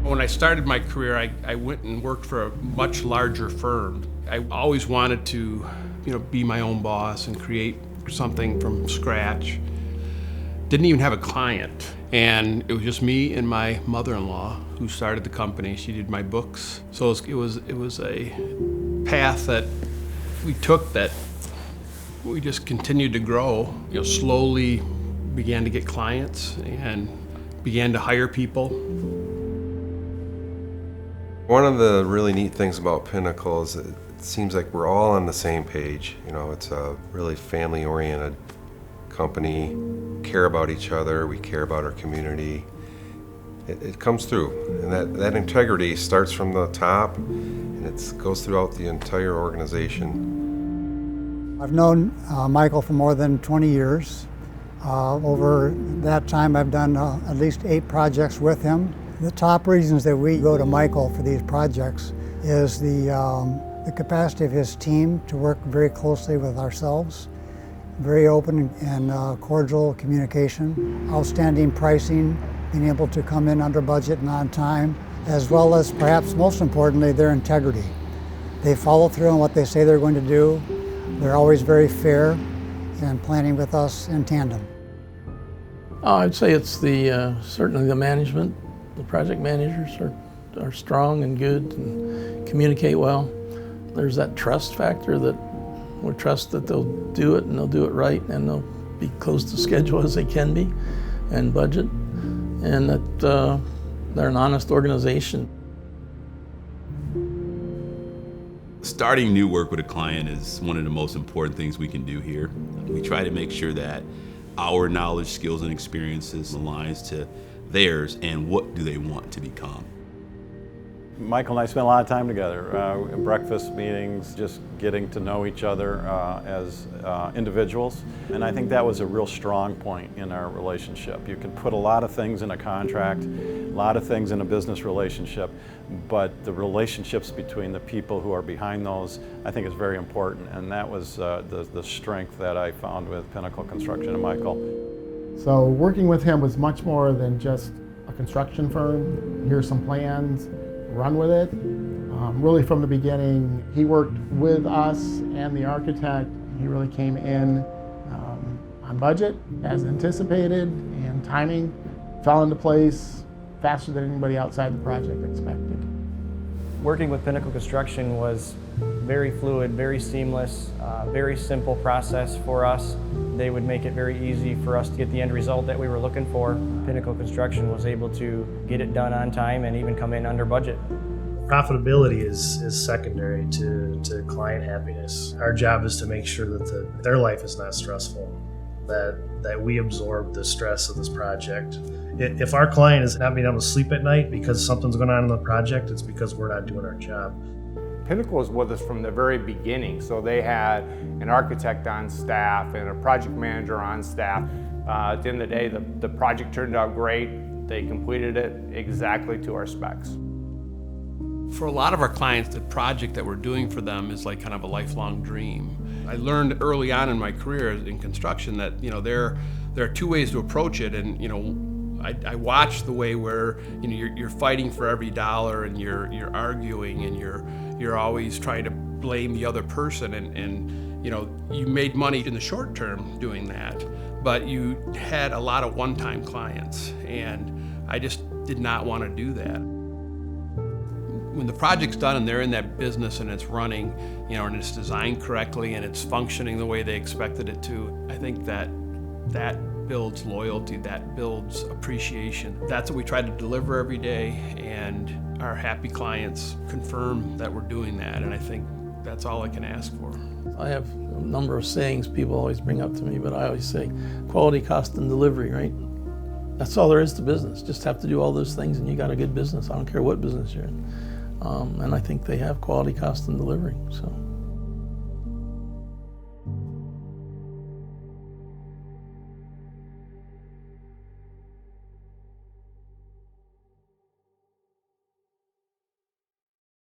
When I started my career, I went and worked for a much larger firm. I always wanted to, be my own boss and create something from scratch. Didn't even have a client. And it was just me and my mother-in-law who started the company. She did my books. So it was a path that we took that we just continued to grow. Slowly began to get clients and began to hire people. One of the really neat things about Pinnacle is it seems like we're all on the same page. It's a really family-oriented company. We care about each other, we care about our community. It comes through, and that integrity starts from the top, and it goes throughout the entire organization. I've known Michael for more than 20 years. Over that time, I've done at least 8 projects with him. The top reasons that we go to Michael for these projects is the capacity of his team to work very closely with ourselves, very open and cordial communication, outstanding pricing, being able to come in under budget and on time, as well as perhaps most importantly, their integrity. They follow through on what they say they're going to do. They're always very fair and planning with us in tandem. I'd say it's certainly the management. The project managers are strong and good and communicate well. There's that trust factor that we trust that they'll do it and they'll do it right and they'll be close to schedule as they can be and budget, and that they're an honest organization. Starting new work with a client is one of the most important things we can do here. We try to make sure that our knowledge, skills, and experiences aligns to theirs and what do they want to become. Michael and I spent a lot of time together, breakfast meetings, just getting to know each other as individuals. And I think that was a real strong point in our relationship. You can put a lot of things in a contract, a lot of things in a business relationship, but the relationships between the people who are behind those, I think is very important. And that was the strength that I found with Pinnacle Construction and Michael. So working with him was much more than just a construction firm. Here's some plans, run with it. Really from the beginning, he worked with us and the architect. He really came in on budget as anticipated, and timing fell into place faster than anybody outside the project expected. Working with Pinnacle Construction was very fluid, very seamless, very simple process for us. They would make it very easy for us to get the end result that we were looking for. Pinnacle Construction was able to get it done on time and even come in under budget. Profitability is secondary to client happiness. Our job is to make sure that their life is not stressful, that we absorb the stress of this project. If our client is not being able to sleep at night because something's going on in the project, it's because we're not doing our job. Pinnacle was with us from the very beginning, so they had an architect on staff and a project manager on staff. At the end of the day, the project turned out great. They completed it exactly to our specs. For a lot of our clients, the project that we're doing for them is like kind of a lifelong dream. I learned early on in my career in construction that there are 2 ways to approach it, and I watched the way where you're fighting for every dollar and you're arguing and you're always trying to blame the other person, and you made money in the short term doing that, but you had a lot of one-time clients, and I just did not want to do that. When the project's done and they're in that business and it's running, and it's designed correctly and it's functioning the way they expected it to, I think that builds loyalty, that builds appreciation. That's what we try to deliver every day, and our happy clients confirm that we're doing that, and I think that's all I can ask for. I have a number of sayings people always bring up to me, but I always say quality, cost, and delivery, right? That's all there is to business. Just have to do all those things and you got a good business. I don't care what business you're in. And I think they have quality, cost, and delivery. So.